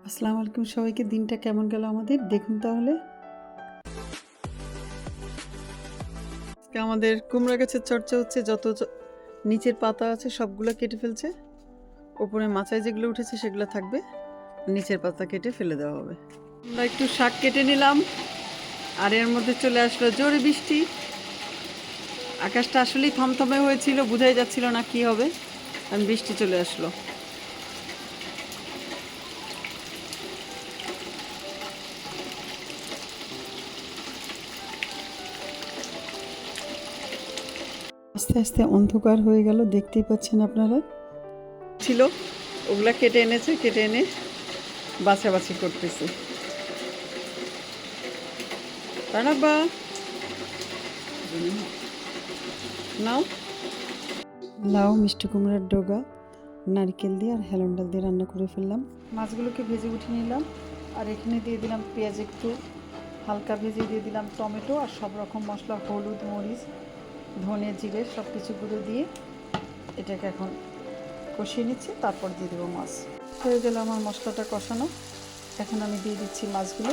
আসসালামু আলাইকুম সবাইকে। দিনটা কেমন গেল আমাদের দেখুন তাহলে। আজকে আমাদের কুমড়া গাছের চর্চা হচ্ছে। যত নিচের পাতা আছে সবগুলো কেটে ফেলছে, ওপরে মাচায় যেগুলো উঠেছে সেগুলো থাকবে, নিচের পাতা কেটে ফেলে দেওয়া হবে। আমরা একটু শাক কেটে নিলাম, আর এর মধ্যে চলে আসলো জোরে বৃষ্টি। আকাশটা আসলেই থমথমে হয়েছিল, বোঝাই যাচ্ছিল না কি হবে, কারণ বৃষ্টি চলে আসলো। আস্তে আস্তে অন্ধকার হয়ে গেল, দেখতেই পাচ্ছেন আপনারা। ছিল ওগুলা কেটে এনেছে, কেটে এনে বাছাবাছি করতেছে। তারাবা নাও, লাউ, মিষ্টি কুমড়ার ডগা, নারকেল দিয়ে আর হেলন ডাল দিয়ে রান্না করে ফেললাম। মাছগুলোকে ভেজে উঠে নিলাম, আর এখানে দিয়ে দিলাম পেঁয়াজ, একটু হালকা ভেজে দিয়ে দিলাম টমেটো, আর সব রকম মশলা, হলুদ, মরিচ, ধনে, জিরে সব কিছু গুঁড়ো দিয়ে এটাকে এখন কষিয়ে নিচ্ছি। তারপর দিয়ে দেবো মাছ। হয়ে গেল আমার মশলাটা কষানো। এখন আমি দিয়ে দিচ্ছি মাছগুলো।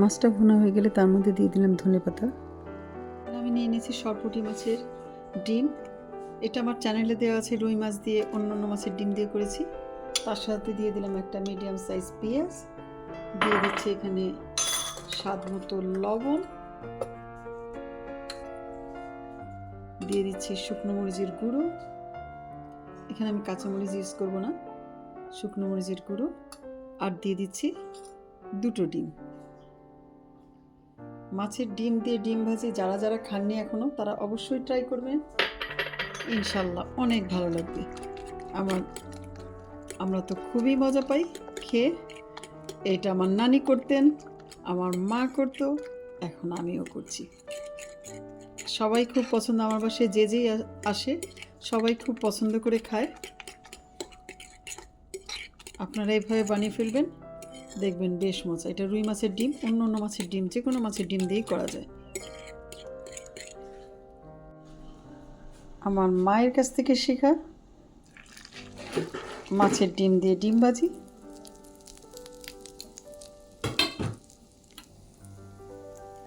মাছটা ভুনা হয়ে গেলে তার মধ্যে দিয়ে দিলাম ধনেপাতা। আমি নিয়ে নিয়েছি সরপুঁটি মাছের ডিম। এটা আমার চ্যানেলে দেওয়া আছে, রুই মাছ দিয়ে, অন্যান্য মাছের ডিম দিয়ে করেছি। তার সাথে দিয়ে দিলাম একটা মিডিয়াম সাইজ পেঁয়াজ, দিয়ে দিচ্ছি এখানে স্বাদ মতো লবণ, দিয়ে দিচ্ছি শুকনো মরিচের গুঁড়ো। এখানে আমি কাঁচামরিচ ইউজ করব না, শুকনো মরিচের গুঁড়ো, আর দিয়ে দিচ্ছি দুটো ডিম। মাছের ডিম দিয়ে ডিম ভাজি যারা যারা খাননি এখনো, তারা অবশ্যই ট্রাই করবেন, ইনশাল্লাহ অনেক ভালো লাগবে। আমরা তো খুবই মজা পাই খেয়ে। এটা আমার নানি করতেন, আমার মা করতো, এখন আমিও করছি। সবাই খুব পছন্দ, আমার বাসায় যে যেই আসে সবাই খুব পছন্দ করে খায়। আপনারা এইভাবে বানিয়ে ফেলবেন, দেখবেন বেশ মজা। এটা রুই মাছের ডিম, অন্য অন্য মাছের ডিম, যে কোনো মাছের ডিম দিয়েই করা যায়। আমার মায়ের কাছ থেকে শেখা মাছের ডিম দিয়ে ডিম ভাজি।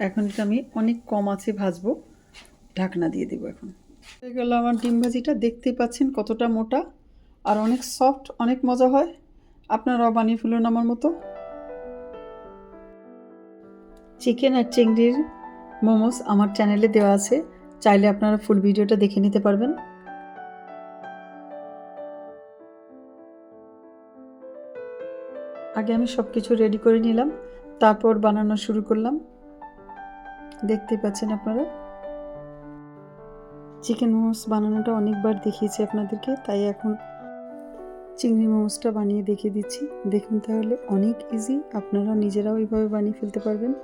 এখন এটা আমি অনেক কম আঁচে ভাজবো, ঢাকনা দিয়ে দেবো। এখন হয়ে গেল আমার ডিম ভাজিটা। দেখতেই পাচ্ছেন কতটা মোটা আর অনেক সফট, অনেক মজা হয়। আপনারাও বানিয়ে ফেলুন আমার মতো। চিকেন আর চিংড়ির মোমোস আমার চ্যানেলে দেওয়া আছে, চাইলে আপনারা ফুল ভিডিওটা দেখে নিতে পারবেন। আগে আমি সব কিছু রেডি করে নিলাম, তারপর বানানো শুরু করলাম। দেখতে পাচ্ছেন আপনারা, চিকেন মোমোস বানানোটা অনেকবার দেখিয়েছি আপনাদেরকে, তাই এখন চিংড়ি মোমোসটা বানিয়ে দেখিয়ে দিচ্ছি। দেখুন তাহলে, অনেক ইজি, আপনারা নিজেরাও এইভাবে বানিয়ে ফেলতে পারবেন।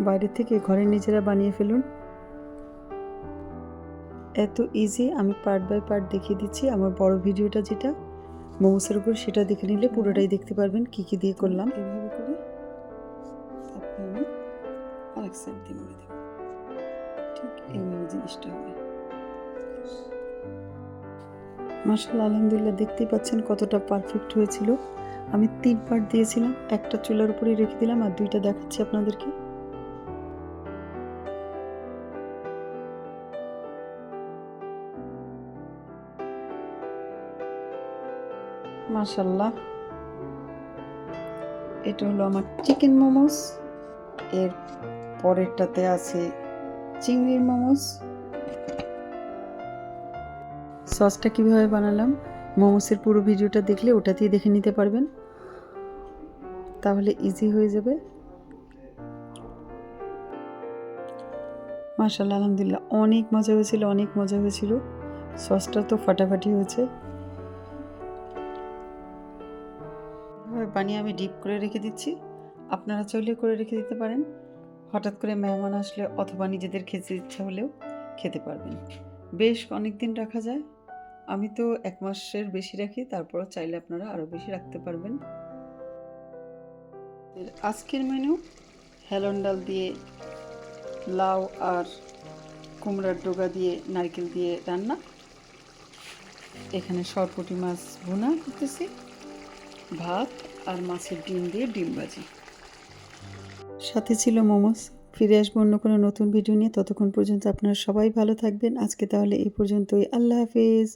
বাইরে থেকে ঘরে নিজেরা বানিয়ে ফেলুন, এত ইজি। আমি পার্ট বাই পার্ট দেখিয়ে দিচ্ছি। আমার বড় ভিডিওটা যেটা মোমোসের উপর, সেটা দেখে নিলে পুরোটাই দেখতে পারবেন কি কি দিয়ে করলাম। এইভাবে করে তারপর আমি আরেক সাইড দিয়ে মুড়ে দেব, ঠিক এইভাবে জিনিসটা হবে। মাশাআল্লাহ, আলহামদুলিল্লাহ, দেখতেই পাচ্ছেন কতটা পারফেক্ট হয়েছিল। আমি 3 পার্ট দিয়েছিলাম, একটা চুলার উপরে রেখে দিলাম, আর 2টা দেখাচ্ছি আপনাদেরকে। মাশাআল্লাহ, এটা হলো আমার চিকেন মোমোস। এর পরেরটাতে আছে চিংড়ির মোমোস। সসটা কীভাবে বানালাম, মোমোসের পুরো ভিডিওটা দেখলে ওটাতেই দেখে নিতে পারবেন, তাহলে ইজি হয়ে যাবে। মাশাআল্লাহ, আলহামদুলিল্লাহ, অনেক মজা হয়েছিল, অনেক মজা হয়েছিল। সসটা তো ফাটাফাটি হয়েছে। এভাবে বানিয়ে আমি ডিপ করে রেখে দিচ্ছি। আপনারা চাইলে করে রেখে দিতে পারেন। হঠাৎ করে মেহমান আসলে অথবা নিজেদের খেতে ইচ্ছা হলেও খেতে পারবেন। বেশ অনেক দিন রাখা যায়। আমি তো 1 মাসের বেশি রাখি, তারপরও চাইলে আপনারা আরও বেশি রাখতে পারবেন। আজকের মেনু হেলন ডাল দিয়ে লাউ আর কুমড়ার ডগা দিয়ে নারকেল দিয়ে রান্না। এখানে সরপুঁটি মাছ ভুনা করতেছি, ভাত আর মাছের ডিম দিয়ে ডিম ভাজি, সাথে ছিল মোমোস। ফিরে আসবো অন্য কোনো নতুন ভিডিও নিয়ে। ততক্ষণ পর্যন্ত আপনারা সবাই ভালো থাকবেন। আজকে তাহলে এই পর্যন্তই। আল্লাহ হাফেজ।